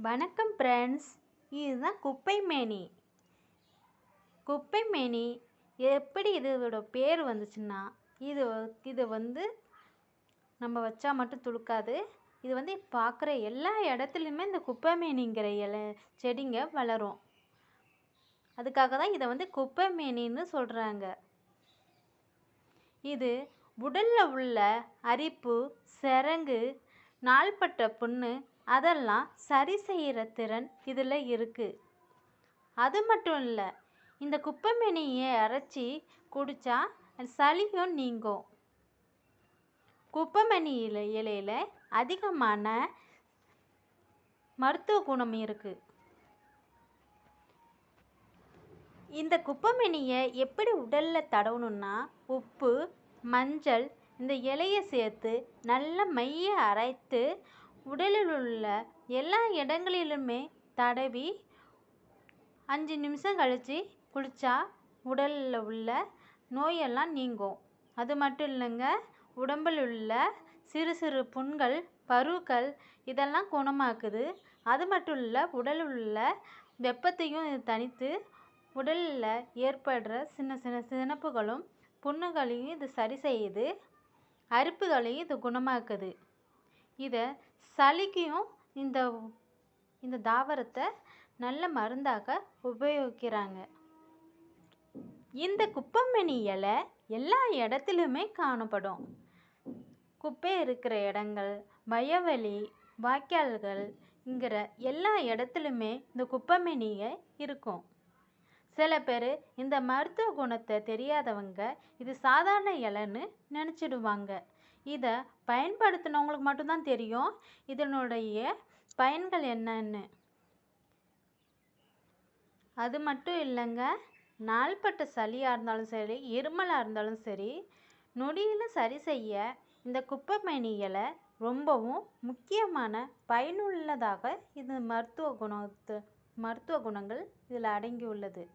வணக்கம் ஃப்ரெண்ட்ஸ். இதுதான் குப்பைமேனி. குப்பைமேனி எப்படி இதோட பேர் வந்துச்சுன்னா, இது வந்து நம்ம வச்சா மட்டும் துளுக்காது. இது பார்க்குற எல்லா இடத்துலையுமே இந்த குப்பைமேனிங்கிற செடிங்க வளரும். அதுக்காக தான் இதை குப்பைமேனின்னு சொல்கிறாங்க. இது உடலில் உள்ள அரிப்பு, சிரங்கு, நாள்பட்ட புண்ணு அதெல்லாம் சரி செய்கிற திறன் இதில் இருக்குது. அது மட்டும் இல்லை, இந்த குப்பைமேனியை அரைச்சி குடித்தா சளியும் நீங்கும். குப்பைமேனி இலையில் அதிகமான மருத்துவ குணம் இருக்குது. இந்த குப்பைமேனியை எப்படி உடலில் தடவணுன்னா, உப்பு, மஞ்சள் இந்த இலையை சேர்த்து நல்லா மைய அரைத்து உடலில் உள்ள எல்லா இடங்களிலுமே தடவி 5 நிமிஷம் கழித்து குளித்தா உடலில் உள்ள நோயெல்லாம் நீங்கும். அது மட்டும் இல்லைங்க, உடம்பில் உள்ள சிறு சிறு புண்கள், பருக்கள் இதெல்லாம் குணமாக்குது. அது மட்டும் இல்லை, உடலில் உள்ள வெப்பத்தையும் இது தணித்து உடலில் ஏற்படுற சின்ன சின்ன சினப்புகளும் புண்ணுகளையும் இது சரி செய்யுது. அரிப்புகளையும் இது குணமாக்குது. இதை சளிக்கும் இந்த தாவரத்தை நல்ல மருந்தாக உபயோகிக்கிறாங்க. இந்த குப்பைமேனி இலை எல்லா இடத்துலையுமே காணப்படும். குப்பை இருக்கிற இடங்கள், வயவெளி, வாய்க்கால்கள்ங்கிற எல்லா இடத்துலையுமே இந்த குப்பைமேனியை இருக்கும். சில பேர் இந்த மருத்துவ குணத்தை தெரியாதவங்க இது சாதாரண இலைன்னு நினச்சிடுவாங்க. இதை பயன்படுத்தினவங்களுக்கு மட்டும்தான் தெரியும் இதனுடைய பயன்கள் என்னன்னு. அது மட்டும் இல்லைங்க, நாள்பட்ட சளியாக இருந்தாலும் சரி, இருமலாக இருந்தாலும் சரி, நொடியில் சரி செய்ய இந்த குப்பைமேனி இலை ரொம்பவும் முக்கியமான பயனுள்ளதாக இது மருத்துவ குணங்கள் இதில் அடங்கி உள்ளது.